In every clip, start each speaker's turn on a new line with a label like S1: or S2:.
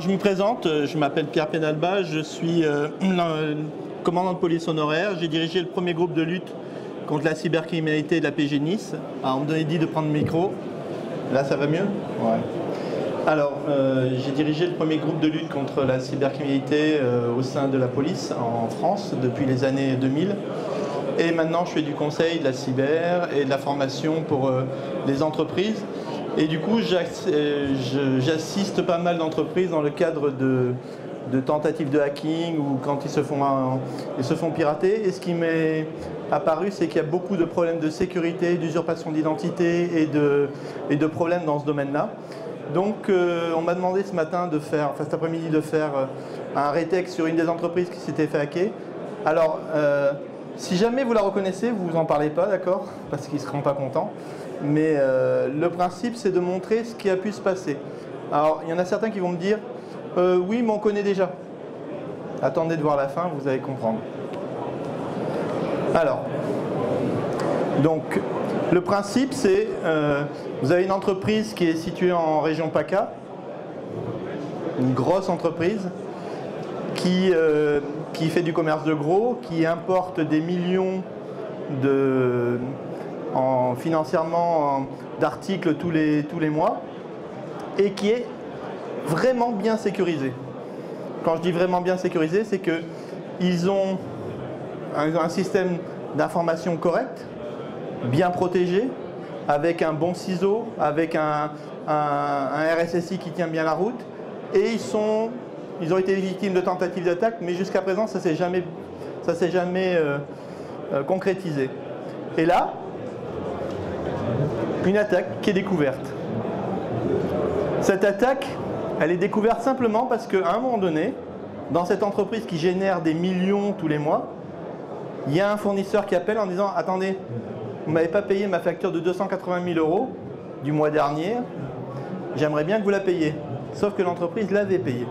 S1: Alors je me présente, je m'appelle Pierre Penalba, je suis commandant de police honoraire. J'ai dirigé le premier groupe de lutte contre la cybercriminalité de la PG Nice. Alors on me donnait dit de prendre le micro. Là ça va mieux? Ouais. Alors j'ai dirigé le premier groupe de lutte contre la cybercriminalité au sein de la police en France depuis les années 2000. Et maintenant je fais du conseil, de la cyber et de la formation pour les entreprises. Et du coup, j'assiste pas mal d'entreprises dans le cadre de tentatives de hacking ou quand ils se font pirater. Et ce qui m'est apparu, c'est qu'il y a beaucoup de problèmes de sécurité, d'usurpation d'identité et de problèmes dans ce domaine-là. Donc, on m'a demandé ce matin cet après-midi, de faire un rétech sur une des entreprises qui s'était fait hacker. Alors, si jamais vous la reconnaissez, vous en parlez pas, d'accord? Parce qu'ils ne seront pas contents. Mais le principe, c'est de montrer ce qui a pu se passer. Alors, il y en a certains qui vont me dire « Oui, mais on connaît déjà ». Attendez de voir la fin, vous allez comprendre. Alors, donc, le principe, c'est vous avez une entreprise qui est située en région PACA, une grosse entreprise qui fait du commerce de gros, qui importe des millions financièrement d'articles tous les mois et qui est vraiment bien sécurisé. Quand je dis vraiment bien sécurisé, c'est qu'ils ont un système d'information correct, bien protégé, avec un bon ciseau, avec un RSSI qui tient bien la route, et ils ont été victimes de tentatives d'attaque, mais jusqu'à présent ça s'est jamais concrétisé. Et là, une attaque qui est découverte. Cette attaque, elle est découverte simplement parce qu'à un moment donné, dans cette entreprise qui génère des millions tous les mois, il y a un fournisseur qui appelle en disant « Attendez, vous ne m'avez pas payé ma facture de 280 000 € du mois dernier, j'aimerais bien que vous la payiez. » Sauf que l'entreprise l'avait payée.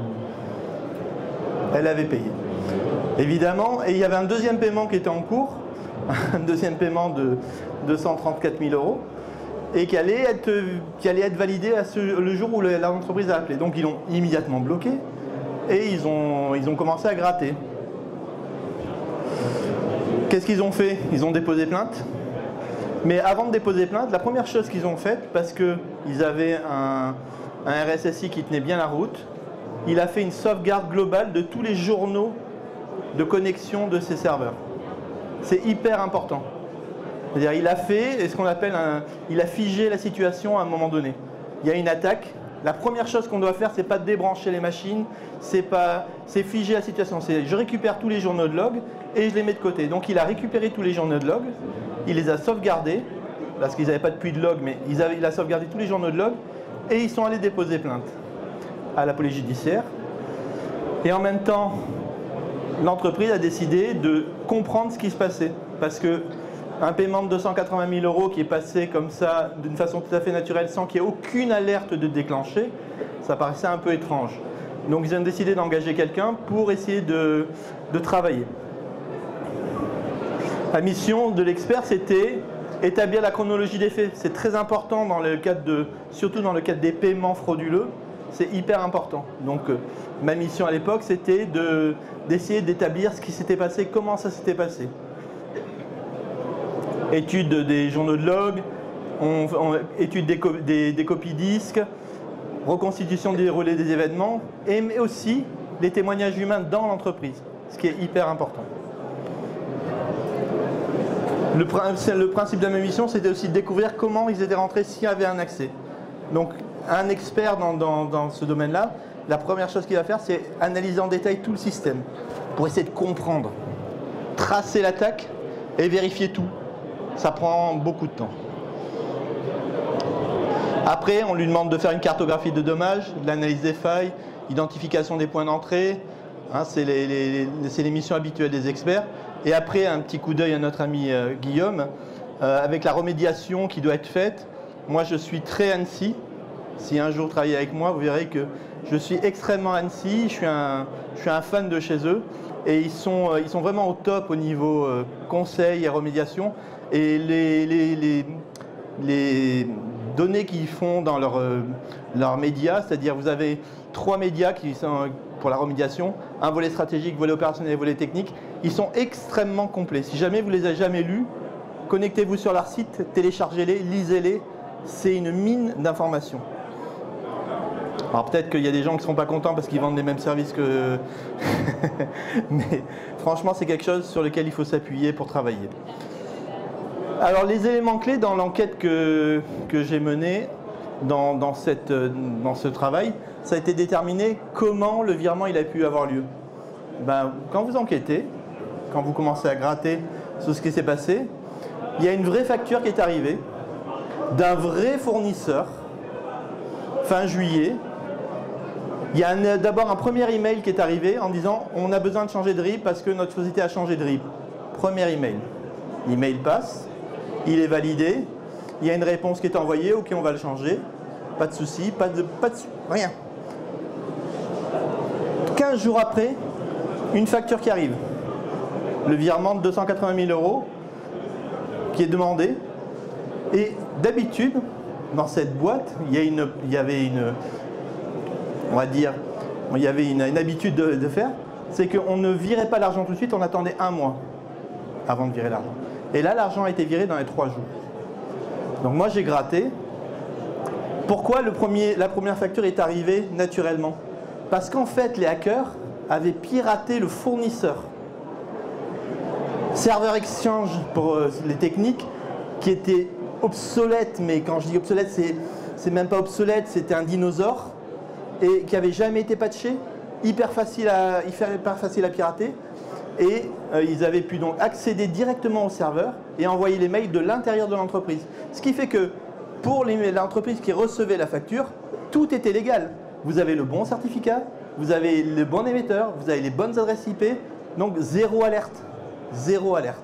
S1: Elle avait payé. Évidemment, et il y avait un deuxième paiement qui était en cours, un deuxième paiement de 234 000 €, et qui allait être validé le jour où l'entreprise a appelé. Donc ils l'ont immédiatement bloqué et ils ont commencé à gratter. Qu'est-ce qu'ils ont fait? Ils ont déposé plainte. Mais avant de déposer plainte, la première chose qu'ils ont faite, parce qu'ils avaient un RSSI qui tenait bien la route, il a fait une sauvegarde globale de tous les journaux de connexion de ces serveurs. C'est hyper important. C'est-à-dire il a fait ce qu'on appelle il a figé la situation à un moment donné. Il y a une attaque. La première chose qu'on doit faire, c'est pas de débrancher les machines, c'est figer la situation. C'est je récupère tous les journaux de log et je les mets de côté. Donc il a récupéré tous les journaux de log, il les a sauvegardés, parce qu'ils n'avaient pas de puits de log, mais il a sauvegardé tous les journaux de log et ils sont allés déposer plainte à la police judiciaire. Et en même temps, l'entreprise a décidé de comprendre ce qui se passait. Parce que un paiement de 280 000 € qui est passé comme ça, d'une façon tout à fait naturelle, sans qu'il y ait aucune alerte de déclencher, ça paraissait un peu étrange. Donc ils ont décidé d'engager quelqu'un pour essayer de travailler. La mission de l'expert, c'était établir la chronologie des faits. C'est très important surtout dans le cadre des paiements frauduleux. C'est hyper important. Donc ma mission à l'époque, c'était d'essayer d'établir ce qui s'était passé, comment ça s'était passé. Étude des journaux de log, étude des copies disques, reconstitution des relais des événements, mais aussi les témoignages humains dans l'entreprise, ce qui est hyper important. Le principe de ma mission, c'était aussi de découvrir comment ils étaient rentrés, s'il y avait un accès. Donc un expert dans ce domaine-là, la première chose qu'il va faire, c'est analyser en détail tout le système pour essayer de comprendre, tracer l'attaque et vérifier tout. Ça prend beaucoup de temps. Après, on lui demande de faire une cartographie de dommages, de l'analyse des failles, identification des points d'entrée. Hein, c'est les missions habituelles des experts. Et après, un petit coup d'œil à notre ami Guillaume, avec la remédiation qui doit être faite. Moi, je suis très ANSSI. Si un jour vous travaillez avec moi, vous verrez que je suis extrêmement ANSSI. Je suis un fan de chez eux. Et ils sont vraiment au top au niveau conseil et remédiation. Et les données qu'ils font dans leurs médias, c'est-à-dire vous avez 3 médias qui sont pour la remédiation, un volet stratégique, volet opérationnel et volet technique. Ils sont extrêmement complets. Si jamais vous ne les avez jamais lus, connectez-vous sur leur site, téléchargez-les, lisez-les. C'est une mine d'informations. Alors peut-être qu'il y a des gens qui ne seront pas contents parce qu'ils vendent les mêmes services que... Mais franchement, c'est quelque chose sur lequel il faut s'appuyer pour travailler. Alors les éléments clés dans l'enquête que j'ai menée dans ce travail, ça a été déterminé comment le virement il a pu avoir lieu. Ben, quand vous enquêtez, quand vous commencez à gratter sur ce qui s'est passé, il y a une vraie facture qui est arrivée d'un vrai fournisseur fin juillet. Il y a d'abord un premier email qui est arrivé en disant on a besoin de changer de RIB parce que notre société a changé de RIB. Premier email. L'email passe, il est validé, il y a une réponse qui est envoyée, ok on va le changer, pas de souci, rien. 15 jours après, une facture qui arrive. Le virement de 280 000 € qui est demandé. Et d'habitude, dans cette boîte, il y avait une habitude de faire, c'est qu'on ne virait pas l'argent tout de suite, on attendait un mois avant de virer l'argent. Et là, l'argent a été viré dans les 3 jours. Donc moi, j'ai gratté. Pourquoi la première facture est arrivée naturellement? Parce qu'en fait, les hackers avaient piraté le fournisseur. Server Exchange, pour les techniques, qui était obsolète, mais quand je dis obsolète, c'est même pas obsolète, c'était un dinosaure, et qui n'avait jamais été patché, hyper facile à pirater, et ils avaient pu donc accéder directement au serveur et envoyer les mails de l'intérieur de l'entreprise. Ce qui fait que pour l'entreprise qui recevait la facture, tout était légal. Vous avez le bon certificat, vous avez le bon émetteur, vous avez les bonnes adresses IP, donc zéro alerte. Zéro alerte.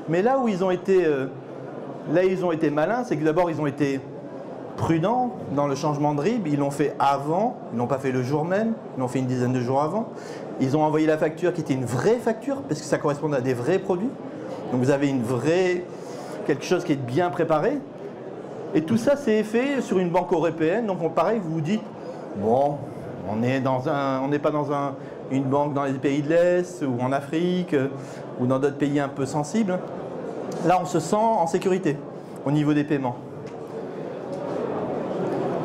S1: Mais là où ils ont été malins, c'est que d'abord ils ont été prudents dans le changement de RIB, ils l'ont fait avant, ils l'ont pas fait le jour même, ils l'ont fait une dizaine de jours avant. Ils ont envoyé la facture qui était une vraie facture, parce que ça correspondait à des vrais produits. Donc vous avez quelque chose qui est bien préparé. Et tout ça c'est fait sur une banque européenne, donc pareil, vous vous dites, bon, on n'est pas dans une banque dans les pays de l'Est, ou en Afrique, ou dans d'autres pays un peu sensibles. Là, on se sent en sécurité au niveau des paiements.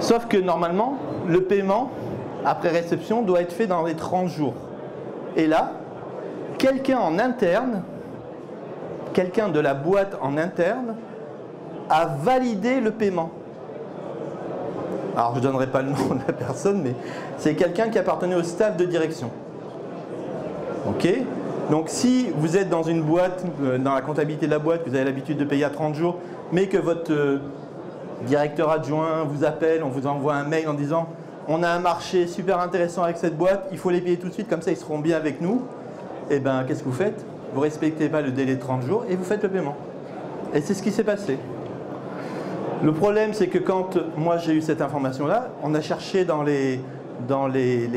S1: Sauf que normalement, le paiement, après réception, doit être fait dans les 30 jours. Et là, quelqu'un en interne, quelqu'un de la boîte en interne, a validé le paiement. Alors, je ne donnerai pas le nom de la personne, mais c'est quelqu'un qui appartenait au staff de direction. Ok ? Donc, si vous êtes dans une boîte, dans la comptabilité de la boîte, vous avez l'habitude de payer à 30 jours, mais que votre directeur adjoint vous appelle, on vous envoie un mail en disant « On a un marché super intéressant avec cette boîte, il faut les payer tout de suite, comme ça ils seront bien avec nous. » Eh bien, qu'est-ce que vous faites? Vous ne respectez pas le délai de 30 jours et vous faites le paiement. Et c'est ce qui s'est passé. Le problème, c'est que quand moi j'ai eu cette information-là, on a cherché dans les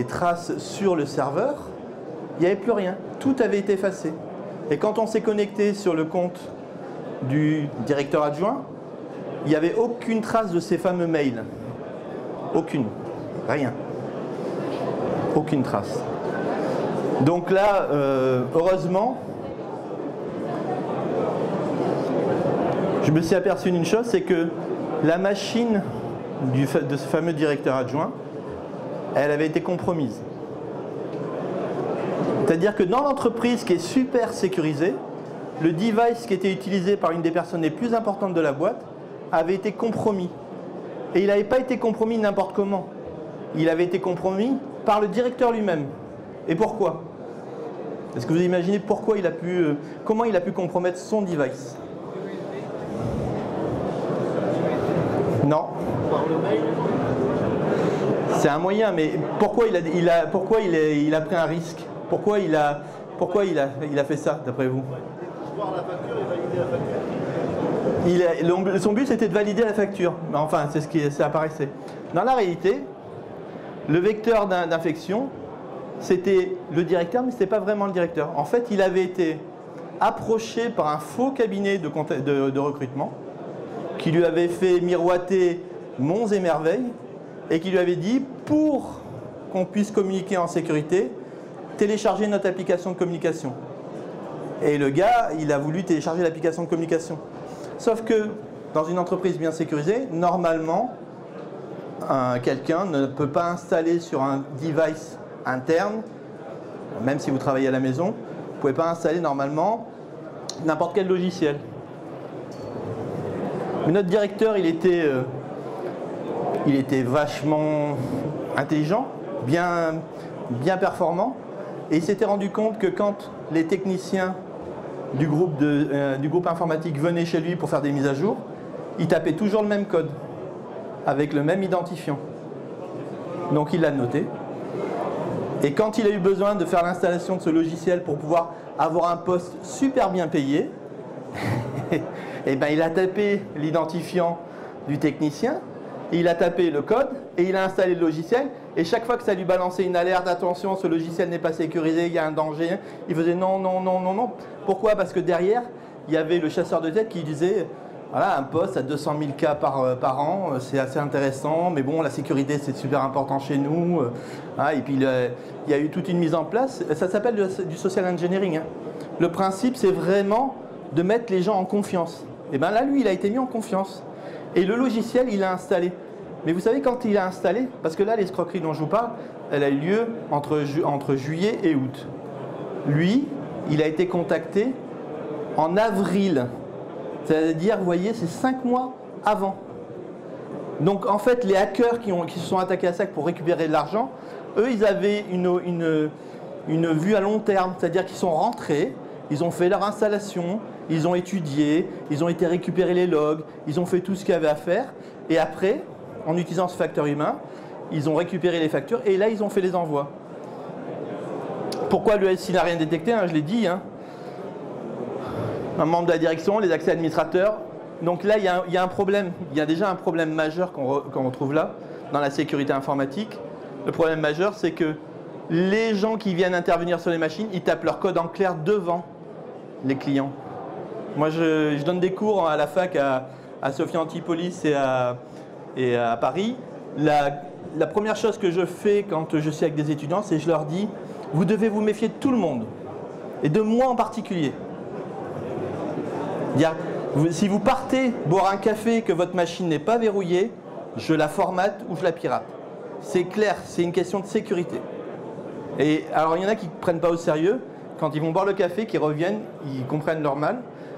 S1: traces sur le serveur, il n'y avait plus rien. Tout avait été effacé. Et quand on s'est connecté sur le compte du directeur adjoint, il n'y avait aucune trace de ces fameux mails. Aucune. Rien. Aucune trace. Donc là, heureusement, je me suis aperçu d'une chose, c'est que la machine de ce fameux directeur adjoint, elle avait été compromise. C'est-à-dire que dans l'entreprise qui est super sécurisée, le device qui était utilisé par une des personnes les plus importantes de la boîte avait été compromis. Et il n'avait pas été compromis n'importe comment. Il avait été compromis par le directeur lui-même. Et pourquoi? Est-ce que vous imaginez pourquoi comment il a pu compromettre son device? Non. C'est un moyen, mais pourquoi il a pris un risque? Pourquoi il a fait ça, d'après vous?
S2: Voir la facture et valider la facture.
S1: Son but, c'était de valider la facture. Enfin, c'est ce qui apparaissait. Dans la réalité, le vecteur d'infection, c'était le directeur, mais ce n'était pas vraiment le directeur. En fait, il avait été approché par un faux cabinet de recrutement qui lui avait fait miroiter monts et merveilles et qui lui avait dit, pour qu'on puisse communiquer en sécurité, téléchargez notre application de communication. Et le gars, il a voulu télécharger l'application de communication. Sauf que dans une entreprise bien sécurisée, normalement, quelqu'un ne peut pas installer sur un device interne, même si vous travaillez à la maison, vous ne pouvez pas installer normalement n'importe quel logiciel. Mais notre directeur, il était vachement intelligent, bien performant, et il s'était rendu compte que quand les techniciens du groupe informatique venaient chez lui pour faire des mises à jour, il tapait toujours le même code, avec le même identifiant. Donc il l'a noté. Et quand il a eu besoin de faire l'installation de ce logiciel pour pouvoir avoir un poste super bien payé, et ben il a tapé l'identifiant du technicien, il a tapé le code et il a installé le logiciel. Et chaque fois que ça lui balançait une alerte, attention, ce logiciel n'est pas sécurisé, il y a un danger, il faisait non, non, non, non, non. Pourquoi? Parce que derrière, il y avait le chasseur de tête qui disait, voilà, un poste à 200 000 cas par an, c'est assez intéressant, mais bon, la sécurité, c'est super important chez nous. Et puis, il y a eu toute une mise en place. Ça s'appelle du social engineering. Hein. Le principe, c'est vraiment de mettre les gens en confiance. Et bien là, lui, il a été mis en confiance. Et le logiciel, il a installé. Mais vous savez, quand il a installé, parce que là, l'escroquerie dont je vous parle, elle a eu lieu entre juillet et août. Lui, il a été contacté en avril. C'est-à-dire, vous voyez, c'est 5 mois avant. Donc, en fait, les hackers qui se sont attaqués à ça pour récupérer de l'argent, eux, ils avaient une vue à long terme. C'est-à-dire qu'ils sont rentrés, ils ont fait leur installation, ils ont étudié, ils ont été récupérer les logs, ils ont fait tout ce qu'il y avait à faire. Et après, en utilisant ce facteur humain, ils ont récupéré les factures et là, ils ont fait les envois. Pourquoi le SI n'a rien détecté, hein, je l'ai dit. Hein. Un membre de la direction, les accès administrateurs. Donc là, il y a un problème. Il y a déjà un problème majeur qu'on retrouve là, dans la sécurité informatique. Le problème majeur, c'est que les gens qui viennent intervenir sur les machines, ils tapent leur code en clair devant les clients. Moi, je donne des cours à la fac à Sophia Antipolis et à Paris. La première chose que je fais quand je suis avec des étudiants, c'est que je leur dis, vous devez vous méfier de tout le monde, et de moi en particulier. Si vous partez boire un café et que votre machine n'est pas verrouillée, je la formate ou je la pirate. C'est clair, c'est une question de sécurité. Et alors, il y en a qui ne prennent pas au sérieux. Quand ils vont boire le café, qu'ils reviennent, ils comprennent leur mal.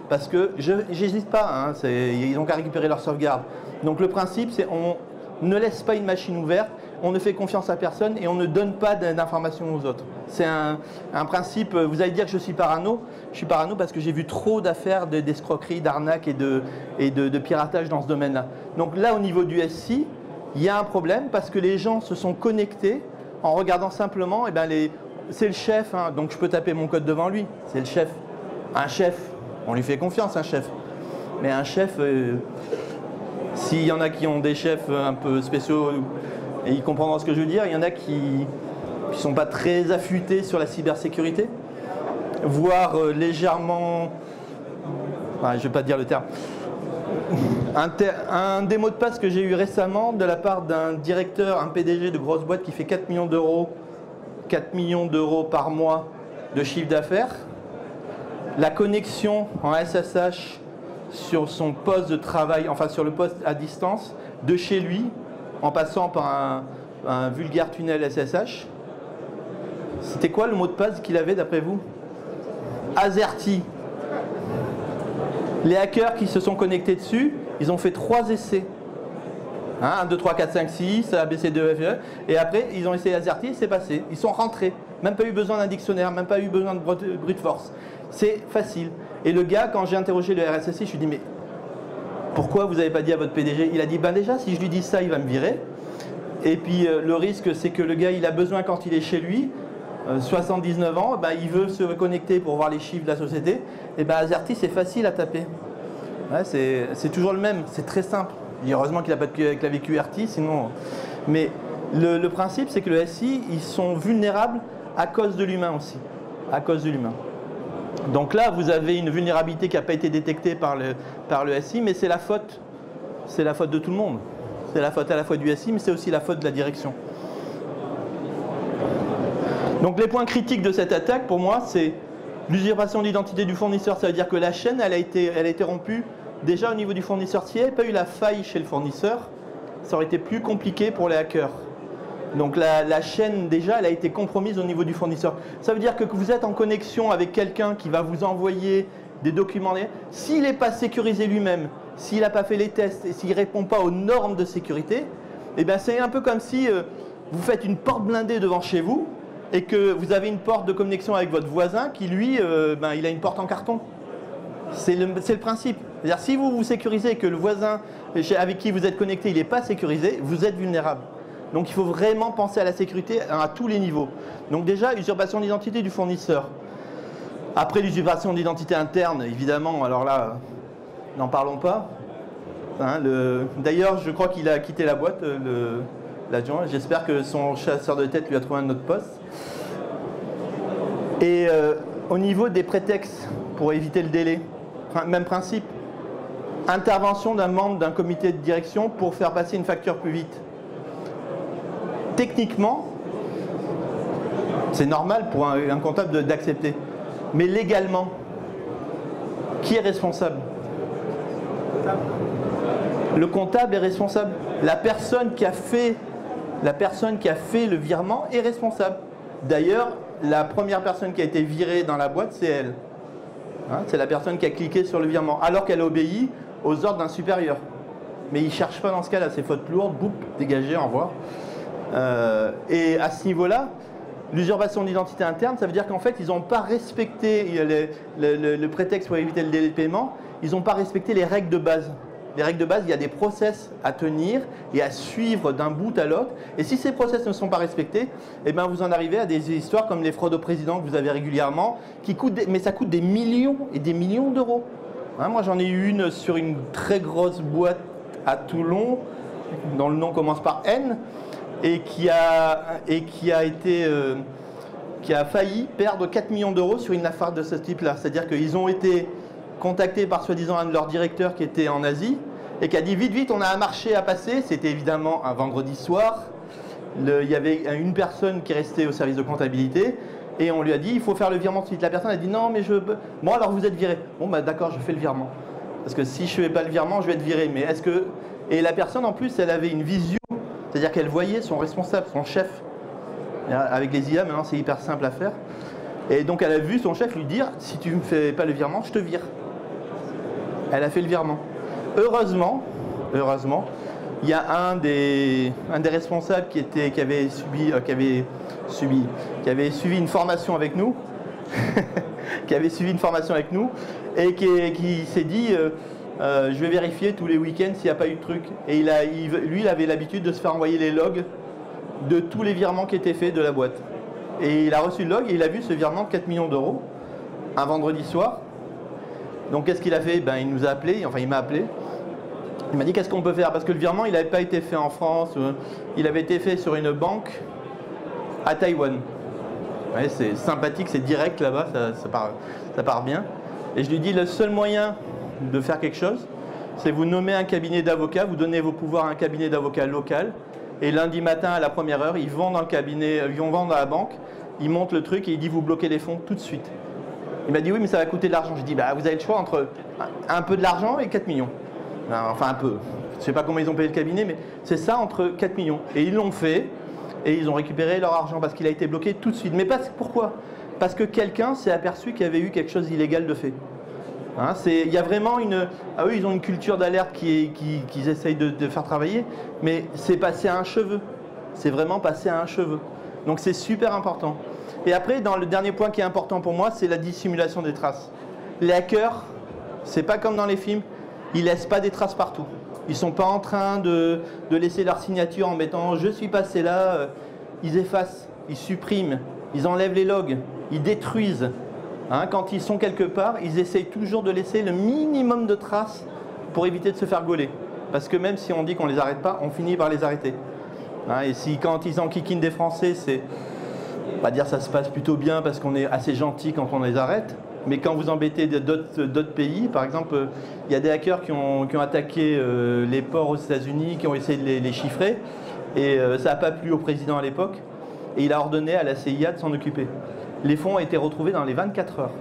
S1: Parce que, j'hésite pas, hein, ils n'ont qu'à récupérer leur sauvegarde. Donc le principe, c'est on ne laisse pas une machine ouverte, on ne fait confiance à personne et on ne donne pas d'informations aux autres. C'est un principe, vous allez dire que je suis parano. Je suis parano parce que j'ai vu trop d'affaires d'escroquerie, d'arnaque et de piratage dans ce domaine-là. Donc là, au niveau du SI, il y a un problème parce que les gens se sont connectés en regardant simplement, c'est le chef, hein, donc je peux taper mon code devant lui, c'est le chef. Un chef, on lui fait confiance, un chef. Mais un chef, s'il y en a qui ont des chefs un peu spéciaux, et ils comprendront ce que je veux dire, il y en a qui ne sont pas très affûtés sur la cybersécurité, voire légèrement, je ne vais pas dire le terme. Un des mots de passe que j'ai eu récemment de la part d'un directeur, un PDG de grosse boîte qui fait 4 millions d'euros par mois de chiffre d'affaires, la connexion en SSH sur son poste de travail, enfin sur le poste à distance, de chez lui, en passant par un vulgaire tunnel SSH. C'était quoi le mot de passe qu'il avait d'après vous? AZERTY. Les hackers qui se sont connectés dessus, ils ont fait 3 essais. 1, 2, 3, 4, 5, 6, ABC2, FE. Et après, ils ont essayé AZERTY et c'est passé. Ils sont rentrés. Même pas eu besoin d'un dictionnaire, même pas eu besoin de brute force. C'est facile. Et le gA, quand j'ai interrogé le RSSI, je lui ai dit, mais pourquoi vous n'avez pas dit à votre PDG? Il a dit, ben déjà, si je lui dis ça, il va me virer. Et puis, le risque, c'est que le gars, il a besoin, quand il est chez lui, 79 ans, il veut se connecter pour voir les chiffres de la société. Et AZERTY, c'est facile à taper. Ouais, c'est toujours le même, c'est très simple. Et heureusement qu'il n'a pas de clavier QWERTY, sinon... Mais le principe, c'est que le SI, ils sont vulnérables à cause de l'humain aussi. À cause de l'humain. Donc là, vous avez une vulnérabilité qui n'a pas été détectée par le SI, mais c'est la faute de tout le monde. C'est la faute à la fois du SI, mais c'est aussi la faute de la direction. Donc les points critiques de cette attaque, pour moi, c'est l'usurpation d'identité du fournisseur. Ça veut dire que la chaîne, elle a été rompue déjà au niveau du fournisseur. S'il n'y avait pas eu la faille chez le fournisseur, ça aurait été plus compliqué pour les hackers. Donc la chaîne, déjà, elle a été compromise au niveau du fournisseur. Ça veut dire que vous êtes en connexion avec quelqu'un qui va vous envoyer des documents. S'il n'est pas sécurisé lui-même, s'il n'a pas fait les tests et s'il ne répond pas aux normes de sécurité, eh bien c'est un peu comme si vous faites une porte blindée devant chez vous et que vous avez une porte de connexion avec votre voisin qui, lui, il a une porte en carton. C'est le principe. C'est-à-dire, si vous vous sécurisez et que le voisin avec qui vous êtes connecté, il n'est pas sécurisé, vous êtes vulnérable. Donc il faut vraiment penser à la sécurité à tous les niveaux. Donc déjà, usurpation d'identité du fournisseur. Après l'usurpation d'identité interne, évidemment, alors là, n'en parlons pas. Hein, d'ailleurs, je crois qu'il a quitté la boîte, l'adjoint. J'espère que son chasseur de tête lui a trouvé un autre poste. Et au niveau des prétextes pour éviter le délai, même principe. Intervention d'un membre d'un comité de direction pour faire passer une facture plus vite. Techniquement, c'est normal pour un comptable d'accepter. Mais légalement, qui est responsable? Le comptable est responsable. La personne qui a fait le virement est responsable. D'ailleurs, la première personne qui a été virée dans la boîte, c'est elle. Hein, c'est la personne qui a cliqué sur le virement, alors qu'elle obéit aux ordres d'un supérieur. Mais il ne cherche pas dans ce cas-là, c'est faute lourde, boum, dégagé, au revoir. Et à ce niveau-là, l'usurpation d'identité interne, ça veut dire qu'en fait, ils n'ont pas respecté le prétexte pour éviter le délai de paiement, ils n'ont pas respecté les règles de base. Les règles de base, il y a des process à tenir et à suivre d'un bout à l'autre. Et si ces process ne sont pas respectés, eh ben vous en arrivez à des histoires comme les fraudes au président que vous avez régulièrement, mais ça coûte des millions et des millions d'euros. Hein, moi, j'en ai eu une sur une très grosse boîte à Toulon, dont le nom commence par N, et qui a failli perdre 4 millions d'euros sur une affaire de ce type-là. C'est-à-dire qu'ils ont été contactés par soi-disant un de leurs directeurs qui était en Asie et qui a dit vite, on a un marché à passer. C'était évidemment un vendredi soir. Il y avait une personne qui restait au service de comptabilité et on lui a dit, il faut faire le virement tout de suite. La personne a dit, non, mais je... Bon, alors vous êtes viré. Bon, bah d'accord, je fais le virement. Parce que si je ne fais pas le virement, je vais être viré. Mais est-ce que... Et la personne, en plus, elle avait une vision. C'est-à-dire qu'elle voyait son responsable, son chef. Avec les IA, maintenant, c'est hyper simple à faire. Et donc, elle a vu son chef lui dire, si tu ne me fais pas le virement, je te vire. Elle a fait le virement. Heureusement, il y a un des responsables qui avait suivi une formation avec nous, et qui s'est dit, je vais vérifier tous les week-ends s'il n'y a pas eu de truc. Et lui, il avait l'habitude de se faire envoyer les logs de tous les virements qui étaient faits de la boîte. Et il a reçu le log et il a vu ce virement de 4 millions d'euros un vendredi soir. Donc qu'est-ce qu'il a fait? Il nous a appelé, enfin il m'a appelé. Il m'a dit qu'est-ce qu'on peut faire? Parce que le virement, il n'avait pas été fait en France, il avait été fait sur une banque à Taïwan. Ouais, c'est sympathique, c'est direct là-bas, ça part bien. Et je lui dis, le seul moyen de faire quelque chose, c'est vous nommer un cabinet d'avocats, vous donnez vos pouvoirs à un cabinet d'avocats local, et lundi matin à la première heure, ils vont dans le cabinet, ils vont dans la banque, ils montent le truc et ils disent vous bloquez les fonds tout de suite. Il m'a dit oui, mais ça va coûter de l'argent. J'ai dit vous avez le choix entre un peu de l'argent et 4 millions. Enfin un peu. Je ne sais pas comment ils ont payé le cabinet, mais c'est ça entre 4 millions. Et ils l'ont fait et ils ont récupéré leur argent parce qu'il a été bloqué tout de suite. Mais pourquoi? Parce que quelqu'un s'est aperçu qu'il y avait eu quelque chose d'illégal de fait. Hein, il y a vraiment eux, ils ont une culture d'alerte qu'ils essayent de faire travailler, mais c'est passé à un cheveu. C'est vraiment passé à un cheveu. Donc c'est super important. Et après, dans le dernier point qui est important pour moi, c'est la dissimulation des traces. Les hackers, c'est pas comme dans les films, ils laissent pas des traces partout. Ils sont pas en train de laisser leur signature en mettant « je suis passé là ». Ils effacent, ils suppriment, ils enlèvent les logs, ils détruisent. Hein, quand ils sont quelque part, ils essayent toujours de laisser le minimum de traces pour éviter de se faire gauler. Parce que même si on dit qu'on les arrête pas, on finit par les arrêter. Hein, et si quand ils enquiquinent des Français, c'est... On va dire ça se passe plutôt bien parce qu'on est assez gentil quand on les arrête. Mais quand vous embêtez d'autres pays, par exemple, il y a des hackers qui ont attaqué les ports aux États-Unis, qui ont essayé de les chiffrer. Et ça n'a pas plu au président à l'époque.
S2: et il a ordonné à la CIA de s'en occuper. Les fonds ont été retrouvés dans les 24 heures.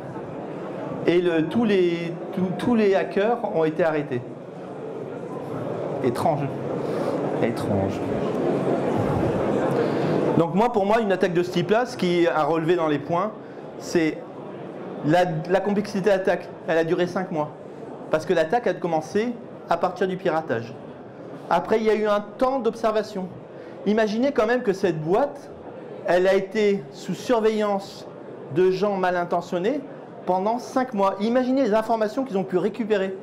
S2: Et tous les hackers ont été arrêtés. Étrange. Étrange. Donc pour moi, une attaque de ce type-là, ce qui a relevé dans les points, c'est la complexité de l'attaque. Elle a duré 5 mois. Parce que l'attaque a commencé à partir du piratage. Après, il y a eu un temps d'observation. Imaginez quand même que cette boîte, elle a été sous surveillance de gens mal intentionnés pendant 5 mois. Imaginez les informations qu'ils ont pu récupérer.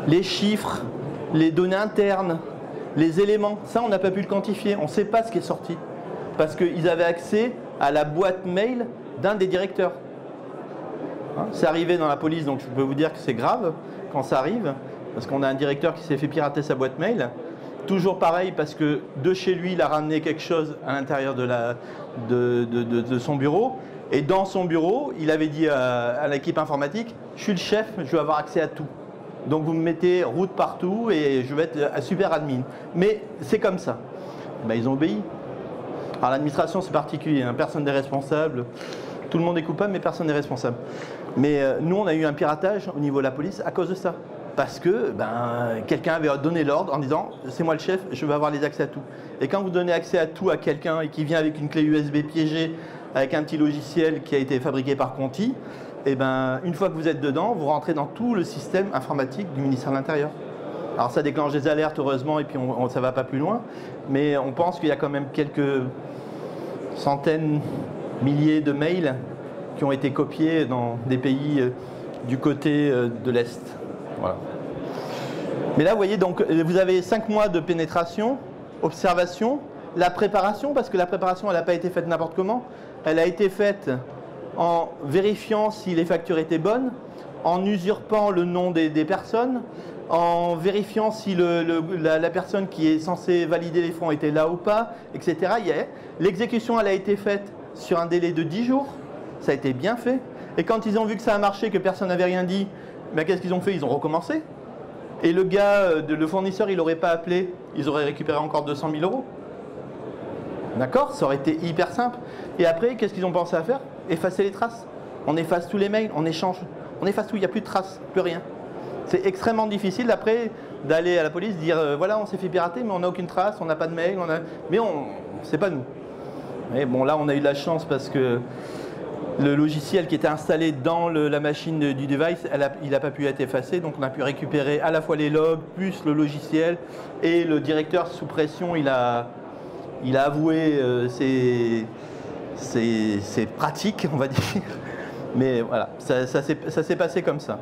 S2: Les chiffres, les données internes, les éléments. Ça, on n'a pas pu le quantifier. On ne sait pas ce qui est sorti. Parce qu'ils avaient accès à la boîte mail d'un des directeurs. Hein, c'est arrivé dans la police, donc je peux vous dire que c'est grave quand ça arrive. Parce qu'on a un directeur qui s'est fait pirater sa boîte mail. Toujours pareil, parce que de chez lui, il a ramené quelque chose à l'intérieur de son bureau. Et dans son bureau, il avait dit à l'équipe informatique, je suis le chef, je vais avoir accès à tout. Donc vous me mettez route partout et je vais être un super admin. Mais c'est comme ça. Ben, ils ont obéi. Alors l'administration, c'est particulier, hein, personne n'est responsable. Tout le monde est coupable, mais personne n'est responsable. Mais nous, on a eu un piratage au niveau de la police à cause de ça. Parce que quelqu'un avait donné l'ordre en disant « c'est moi le chef, je vais avoir les accès à tout ». Et quand vous donnez accès à tout à quelqu'un et qui vient avec une clé USB piégée, avec un petit logiciel qui a été fabriqué par Conti, et une fois que vous êtes dedans, vous rentrez dans tout le système informatique du ministère de l'Intérieur. Alors ça déclenche des alertes heureusement et puis ça ne va pas plus loin, mais on pense qu'il y a quand même quelques centaines, milliers de mails qui ont été copiés dans des pays du côté de l'Est. Voilà. Mais là, vous voyez, donc, vous avez 5 mois de pénétration, observation, la préparation, parce que la préparation, elle n'a pas été faite n'importe comment. Elle a été faite en vérifiant si les factures étaient bonnes, en usurpant le nom des personnes, en vérifiant si la personne qui est censée valider les fonds était là ou pas, etc. L'exécution, elle a été faite sur un délai de 10 jours. Ça a été bien fait. Et quand ils ont vu que ça a marché, que personne n'avait rien dit, qu'est-ce qu'ils ont fait? Ils ont recommencé. Et le gars, le fournisseur, il n'aurait pas appelé, ils auraient récupéré encore 200 000 euros. D'accord? Ça aurait été hyper simple. Et après, qu'est-ce qu'ils ont pensé à faire? Effacer les traces. On efface tous les mails, on échange. On efface tout, il n'y a plus de traces, plus rien. C'est extrêmement difficile après d'aller à la police, dire voilà, on s'est fait pirater, mais on n'a aucune trace, on n'a pas de mail, mais c'est pas nous. Et bon, là, on a eu de la chance parce que le logiciel qui était installé dans la machine du device, il n'a pas pu être effacé, donc on a pu récupérer à la fois les logs, plus le logiciel, et le directeur sous pression, il a avoué ses pratiques, on va dire, mais voilà, ça s'est passé comme ça.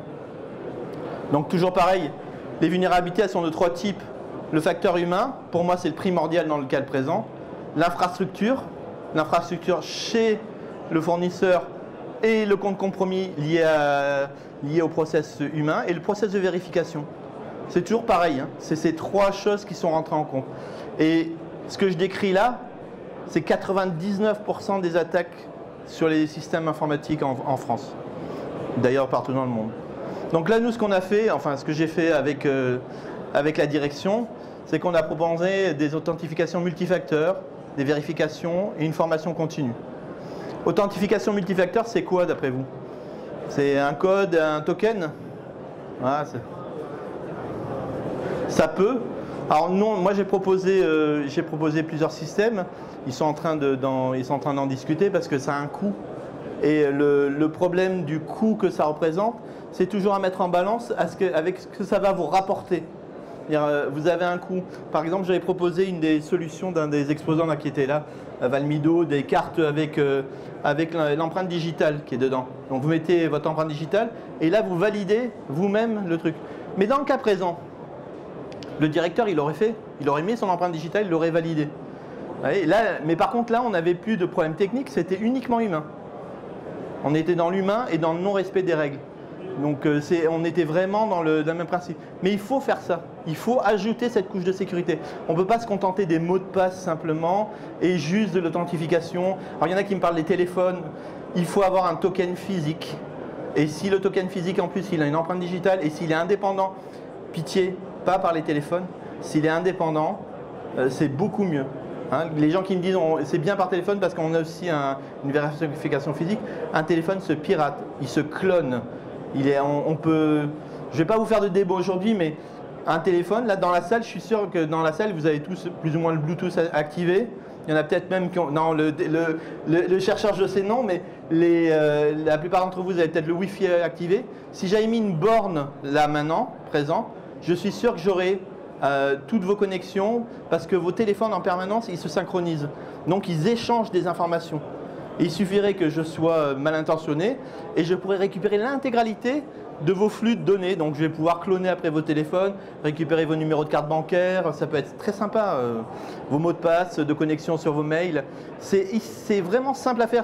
S2: Donc toujours pareil, les vulnérabilités, elles sont de 3 types. Le facteur humain, pour moi c'est le primordial dans le cas présent, l'infrastructure chez le fournisseur et le compte compromis lié au process humain et le process de vérification. C'est toujours pareil, hein. C'est ces 3 choses qui sont rentrées en compte. Et ce que je décris là, c'est 99% des attaques sur les systèmes informatiques en France. D'ailleurs partout dans le monde. Donc là, nous, ce qu'on a fait, enfin ce que j'ai fait avec la direction, c'est qu'on a proposé des authentifications multifacteurs, des vérifications et une formation continue. Authentification multifacteur, c'est quoi d'après vous? C'est un code, un token? Voilà, ça peut. Alors non, moi j'ai proposé plusieurs systèmes. Ils sont en train d'en discuter parce que ça a un coût. Et le problème du coût que ça représente, c'est toujours à mettre en balance avec ce que ça va vous rapporter. Vous avez un coût. Par exemple, j'avais proposé une des solutions d'un des exposants là, qui était là, à Valmido, des cartes avec l'empreinte digitale qui est dedans. Donc vous mettez votre empreinte digitale et là vous validez vous-même le truc. Mais dans le cas présent, le directeur il aurait mis son empreinte digitale, il l'aurait validé. Mais par contre là on n'avait plus de problème technique, c'était uniquement humain. On était dans l'humain et dans le non-respect des règles. Donc on était vraiment dans le même principe. Mais il faut faire ça. Il faut ajouter cette couche de sécurité. On ne peut pas se contenter des mots de passe simplement et juste de l'authentification. Alors il y en a qui me parlent des téléphones. Il faut avoir un token physique. Et si le token physique en plus il a une empreinte digitale et s'il est indépendant, pitié, pas par les téléphones, s'il est indépendant, c'est beaucoup mieux. Hein, les gens qui me disent c'est bien par téléphone parce qu'on a aussi une vérification physique, un téléphone se pirate, il se clone. Je ne vais pas vous faire de débat aujourd'hui, mais un téléphone, là dans la salle, je suis sûr que dans la salle, vous avez tous plus ou moins le Bluetooth activé. Il y en a peut-être même qui ont... Non, le chercheur, je sais non, mais la plupart d'entre vous avez peut-être le Wi-Fi activé. Si j'avais mis une borne là maintenant, présent, je suis sûr que j'aurais toutes vos connexions parce que vos téléphones en permanence, ils se synchronisent. Donc ils échangent des informations. Et il suffirait que je sois mal intentionné et je pourrais récupérer l'intégralité de vos flux de données. Donc je vais pouvoir cloner après vos téléphones, récupérer vos numéros de carte bancaire, ça peut être très sympa, vos mots de passe de connexion sur vos mails. C'est vraiment simple à faire.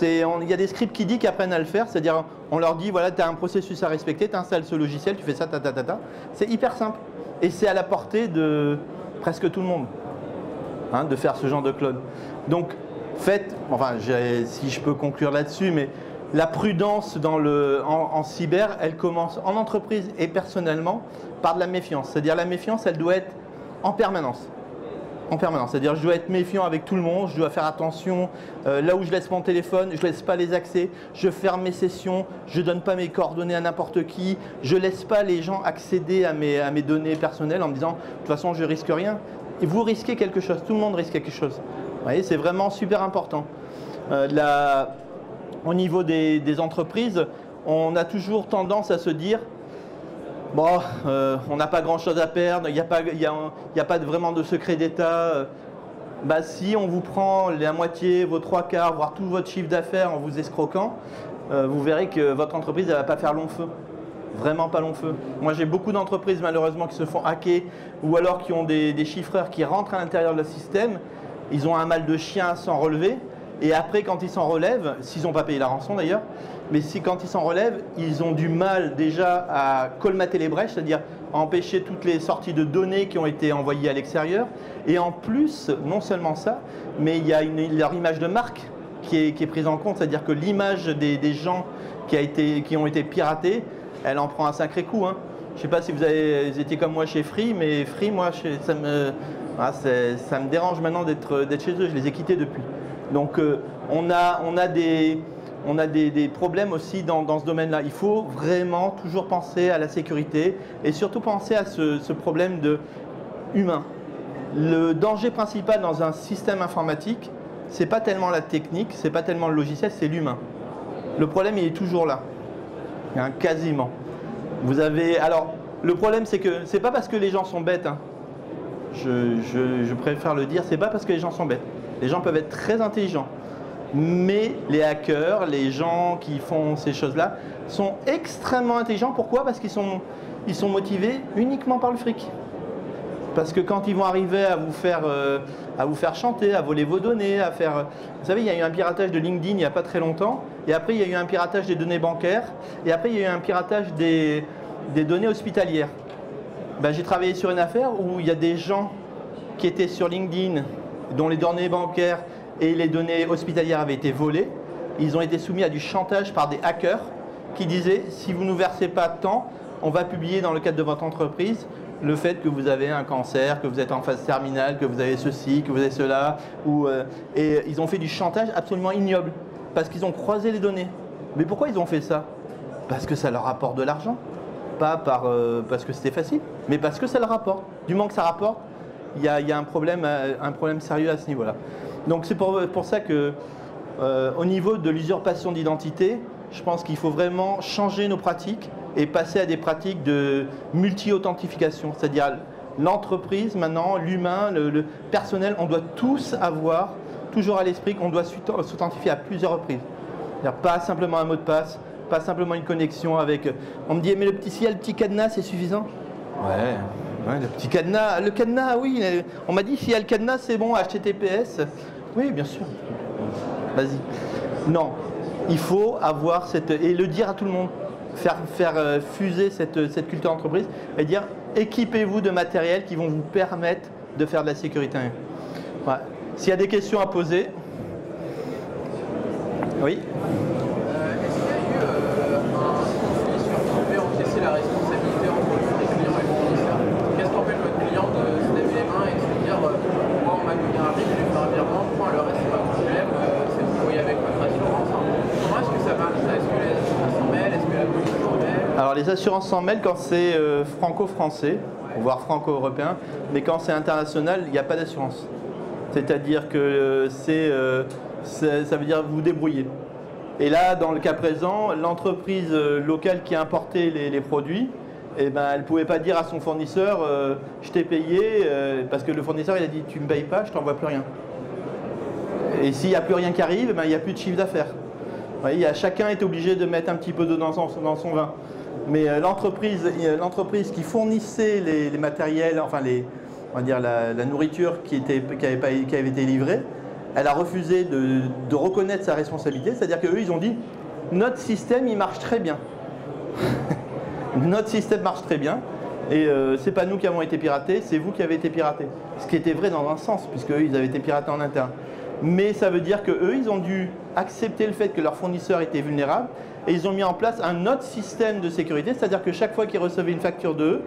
S2: Il y a des scripts qui disent qu'ils apprennent à le faire, c'est-à-dire on leur dit voilà, tu as un processus à respecter, tu installes ce logiciel, tu fais ça, C'est hyper simple et c'est à la portée de presque tout le monde hein, de faire ce genre de clone. Donc si je peux conclure là-dessus, mais la prudence en cyber, elle commence en entreprise et personnellement par de la méfiance. C'est-à-dire la méfiance, elle doit être en permanence. En permanence. C'est-à-dire je dois être méfiant avec tout le monde, je dois faire attention. Là où je laisse mon téléphone, je ne laisse pas les accès, je ferme mes sessions, je ne donne pas mes coordonnées à n'importe qui, je ne laisse pas les gens accéder à mes données personnelles en me disant de toute façon je ne risque rien. Et vous risquez quelque chose, tout le monde risque quelque chose. Vous voyez, c'est vraiment super important. Au niveau des entreprises, on a toujours tendance à se dire bon, on n'a pas grand-chose à perdre, il n'y a pas vraiment de secret d'État. Bah, si on vous prend la moitié, vos 3/4, voire tout votre chiffre d'affaires en vous escroquant, vous verrez que votre entreprise ne va pas faire long feu. Vraiment pas long feu. Moi j'ai beaucoup d'entreprises malheureusement qui se font hacker ou alors qui ont des chiffreurs qui rentrent à l'intérieur de le système. Ils ont un mal de chien à s'en relever et après quand ils s'en relèvent, s'ils n'ont pas payé la rançon d'ailleurs, mais quand ils s'en relèvent, ils ont du mal déjà à colmater les brèches, c'est-à-dire à empêcher toutes les sorties de données qui ont été envoyées à l'extérieur. Et en plus, non seulement ça, mais il y a leur image de marque qui est prise en compte, c'est-à-dire que l'image des gens qui ont été piratés, elle en prend un sacré coup. Hein. Je ne sais pas si vous étiez comme moi chez Free, mais Free, moi, ça me dérange maintenant d'être chez eux. Je les ai quittés depuis. Donc, on a des problèmes aussi dans ce domaine-là. Il faut vraiment toujours penser à la sécurité et surtout penser à ce problème humain. Le danger principal dans un système informatique, ce n'est pas tellement la technique, ce n'est pas tellement le logiciel, c'est l'humain. Le problème, il est toujours là. Hein, quasiment. Alors, le problème, c'est que c'est pas parce que les gens sont bêtes. Hein. Je préfère le dire, c'est pas parce que les gens sont bêtes. Les gens peuvent être très intelligents. Mais les hackers, les gens qui font ces choses-là, sont extrêmement intelligents. Pourquoi? Parce qu'ils sont motivés uniquement par le fric. Parce que quand ils vont arriver à vous faire chanter, à voler vos données, à faire... Vous savez, il y a eu un piratage de LinkedIn il n'y a pas très longtemps. Et après, il y a eu un piratage des données bancaires. Et après, il y a eu un piratage des données hospitalières. Ben, j'ai travaillé sur une affaire où il y a des gens qui étaient sur LinkedIn, dont les données bancaires et les données hospitalières avaient été volées. Ils ont été soumis à du chantage par des hackers qui disaient « Si vous ne nous versez pas tant, on va publier dans le cadre de votre entreprise le fait que vous avez un cancer, que vous êtes en phase terminale, que vous avez ceci, que vous avez cela. » Et ils ont fait du chantage absolument ignoble parce qu'ils ont croisé les données. Mais pourquoi ils ont fait ça? Parce que ça leur rapporte de l'argent. Pas parce que c'était facile, mais parce que ça leur rapporte. Du moment que ça rapporte, il y a un problème sérieux à ce niveau-là. Donc c'est pour ça que au niveau de l'usurpation d'identité, je pense qu'il faut vraiment changer nos pratiques et passer à des pratiques de multi-authentification. C'est-à-dire l'entreprise maintenant, l'humain, le personnel, on doit tous avoir toujours à l'esprit qu'on doit s'authentifier à plusieurs reprises. C'est-à-dire pas simplement un mot de passe, pas simplement une connexion avec... On me dit, mais s'il y a le petit cadenas, c'est suffisant? Ouais, le petit cadenas, oui. On m'a dit, s'il y a le cadenas, c'est bon, HTTPS. Oui, bien sûr. Vas-y. Non, il faut avoir et le dire à tout le monde, faire fuser cette culture d'entreprise et dire, équipez-vous de matériel qui vont vous permettre de faire de la sécurité. Ouais. S'il y a des questions à poser. Oui.
S3: Est-ce qu'il y a eu un conflit sur qui devait encaisser la responsabilité entre les clients et le fournisseur? Qu'est-ce qu'empêche votre client de se lever les mains et de se dire moi on m'a donné un RIB,
S2: Alors les assurances s'en mêlent quand c'est franco-français, voire franco-européen, mais quand c'est international, il n'y a pas d'assurance. C'est-à-dire que ça veut dire vous débrouiller. Et là, dans le cas présent, l'entreprise locale qui a importé les produits, eh ben, elle ne pouvait pas dire à son fournisseur je t'ai payé, parce que le fournisseur il a dit tu ne me payes pas, je t'envoie plus rien. Et s'il n'y a plus rien qui arrive, eh ben, il n'y a plus de chiffre d'affaires. Chacun est obligé de mettre un petit peu d'eau dans son vin. Mais l'entreprise qui fournissait les matériels, enfin on va dire la nourriture qui avait été livrée, elle a refusé de reconnaître sa responsabilité, c'est-à-dire qu'eux, ils ont dit « notre système, il marche très bien ». Notre système marche très bien, et c'est pas nous qui avons été piratés, c'est vous qui avez été piratés. Ce qui était vrai dans un sens, puisque eux, ils avaient été piratés en interne. Mais ça veut dire qu'eux, ils ont dû accepter le fait que leur fournisseur était vulnérable, et ils ont mis en place un autre système de sécurité, c'est-à-dire que chaque fois qu'ils recevaient une facture d'eux,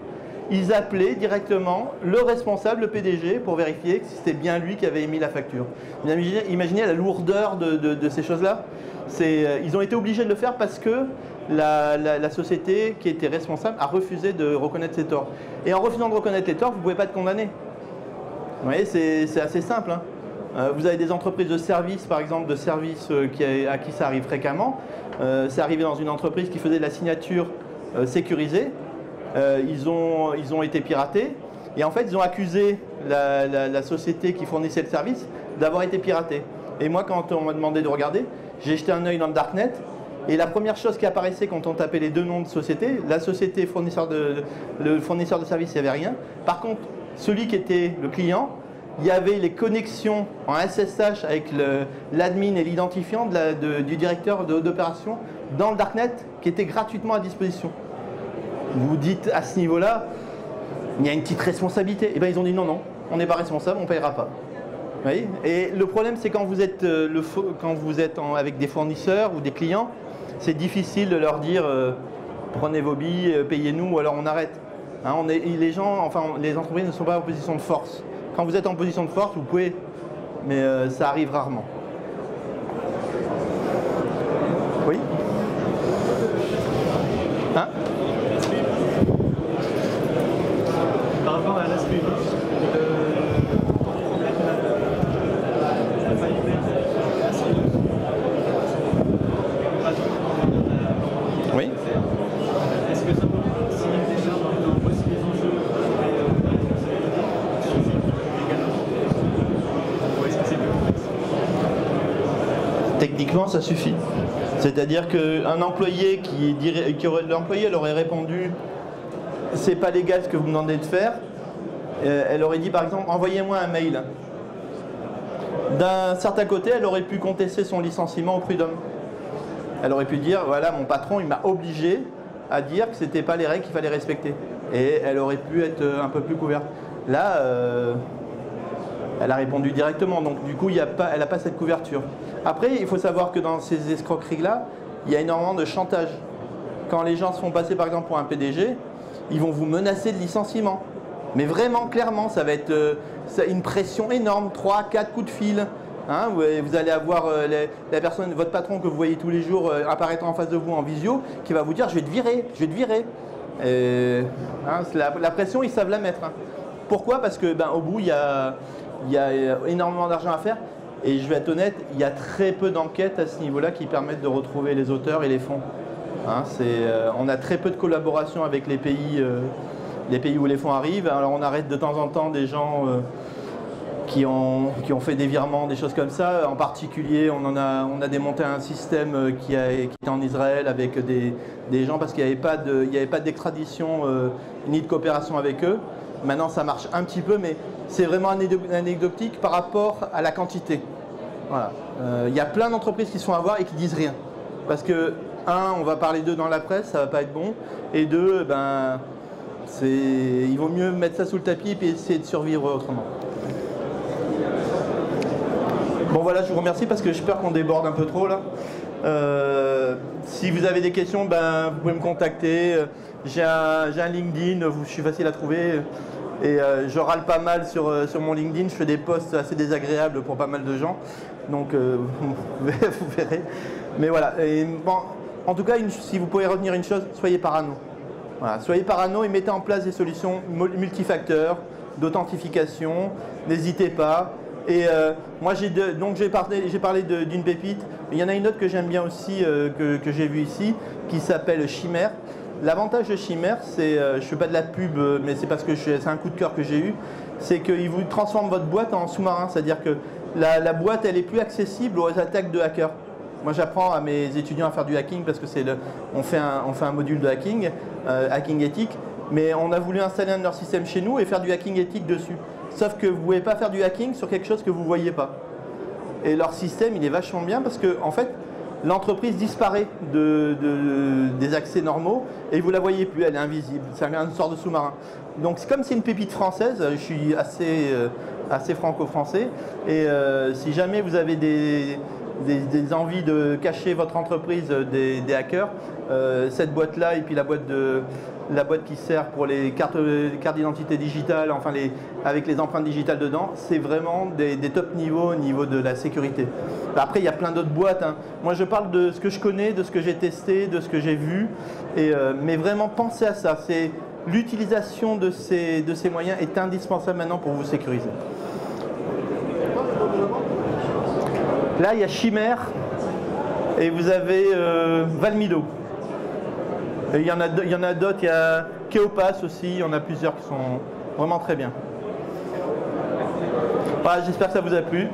S2: ils appelaient directement le responsable, le PDG, pour vérifier que c'était bien lui qui avait émis la facture. Imaginez la lourdeur de ces choses-là. Ils ont été obligés de le faire parce que la société qui était responsable a refusé de reconnaître ses torts. Et en refusant de reconnaître les torts, vous ne pouvez pas être condamné. Vous voyez, c'est assez simple, hein. Vous avez des entreprises de services, par exemple, de services à qui ça arrive fréquemment. C'est arrivé dans une entreprise qui faisait de la signature sécurisée. Ils ont été piratés et en fait ils ont accusé la société qui fournissait le service d'avoir été piratée. Et moi, quand on m'a demandé de regarder, j'ai jeté un œil dans le darknet et la première chose qui apparaissait quand on tapait les deux noms de société, la société le fournisseur de service, il n'y avait rien. Par contre, celui qui était le client, il y avait les connexions en SSH avec l'admin et l'identifiant du directeur d'opération dans le darknet qui était gratuitement à disposition. Vous vous dites à ce niveau-là, il y a une petite responsabilité. Et bien ils ont dit non, on n'est pas responsable, on ne payera pas. Vous voyez ? Et le problème, c'est quand vous êtes, avec des fournisseurs ou des clients, c'est difficile de leur dire prenez vos billes, payez-nous ou alors on arrête. Hein, les entreprises ne sont pas en position de force. Quand vous êtes en position de force, vous pouvez, mais ça arrive rarement. Oui ? Hein ?
S4: Par rapport à l'aspect
S2: oui.
S4: Est-ce que ça peut signer déjà dans voici les enjeux ou est-ce que c'est plus complexe?
S2: Techniquement, ça suffit. C'est-à-dire qu'un employé l'employé elle aurait répondu c'est pas légal ce que vous me demandez de faire. Elle aurait dit par exemple envoyez-moi un mail. D'un certain côté, elle aurait pu contester son licenciement au prud'homme. Elle aurait pu dire voilà, mon patron il m'a obligé à dire que c'était pas les règles qu'il fallait respecter. Et elle aurait pu être un peu plus couverte. Là, elle a répondu directement, donc du coup elle n'a pas cette couverture. Après, il faut savoir que dans ces escroqueries-là, il y a énormément de chantage. Quand les gens se font passer par exemple pour un PDG, ils vont vous menacer de licenciement. Mais vraiment, clairement, ça va être une pression énorme, 3-4 coups de fil. Hein, vous allez avoir la personne, votre patron que vous voyez tous les jours apparaître en face de vous en visio, qui va vous dire je vais te virer, je vais te virer. La pression, ils savent la mettre. Hein. Pourquoi ? Parce que au bout, il y a énormément d'argent à faire. Et je vais être honnête, il y a très peu d'enquêtes à ce niveau-là qui permettent de retrouver les auteurs et les fonds. Hein, on a très peu de collaboration avec les pays où les fonds arrivent. Alors on arrête de temps en temps des gens qui ont fait des virements, des choses comme ça. En particulier, on a démonté un système qui était en Israël avec des gens parce qu'il n'y avait pas d'extradition ni de coopération avec eux. Maintenant, ça marche un petit peu, mais c'est vraiment anecdotique par rapport à la quantité. Voilà. Il y a plein d'entreprises qui se font avoir et qui disent rien. Parce que, un, on va parler d'eux dans la presse, ça va pas être bon. Et deux, il vaut mieux mettre ça sous le tapis et puis essayer de survivre autrement. Bon voilà, je vous remercie parce que j'ai peur qu'on déborde un peu trop là. Si vous avez des questions, vous pouvez me contacter. J'ai un LinkedIn, je suis facile à trouver. Et je râle pas mal sur mon LinkedIn, je fais des posts assez désagréables pour pas mal de gens. Donc vous verrez. Mais voilà. Et, bon, en tout cas, si vous pouvez retenir une chose, soyez parano. Voilà, soyez parano et mettez en place des solutions multifacteurs, d'authentification, n'hésitez pas. Et moi j'ai parlé d'une pépite, il y en a une autre que j'aime bien aussi, que j'ai vue ici, qui s'appelle Chimère. L'avantage de Chimère, c'est, je ne fais pas de la pub, mais c'est parce que c'est un coup de cœur que j'ai eu, c'est qu'il vous transforme votre boîte en sous-marin, c'est-à-dire que la boîte elle est plus accessible aux attaques de hackers. Moi j'apprends à mes étudiants à faire du hacking parce que on fait un module de hacking, hacking éthique, mais on a voulu installer un de leurs systèmes chez nous et faire du hacking éthique dessus. Sauf que vous ne pouvez pas faire du hacking sur quelque chose que vous ne voyez pas. Et leur système, il est vachement bien parce que, en fait, l'entreprise disparaît des accès normaux et vous ne la voyez plus, elle est invisible. C'est une sorte de sous-marin. Donc, comme c'est une pépite française, je suis assez franco-français. Et si jamais vous avez des envies de cacher votre entreprise des hackers, cette boîte-là et puis la boîte qui sert pour les cartes d'identité digitale, enfin avec les empreintes digitales dedans, c'est vraiment des top niveaux au niveau de la sécurité. Après, il y a plein d'autres boîtes, hein. Moi, je parle de ce que je connais, de ce que j'ai testé, de ce que j'ai vu. Mais vraiment, pensez à ça. L'utilisation de ces moyens est indispensable maintenant pour vous sécuriser. Là, il y a Chimère et vous avez Valmido. Et il y en a d'autres, il y a Keopass aussi, il y en a plusieurs qui sont vraiment très bien. Voilà, j'espère que ça vous a plu.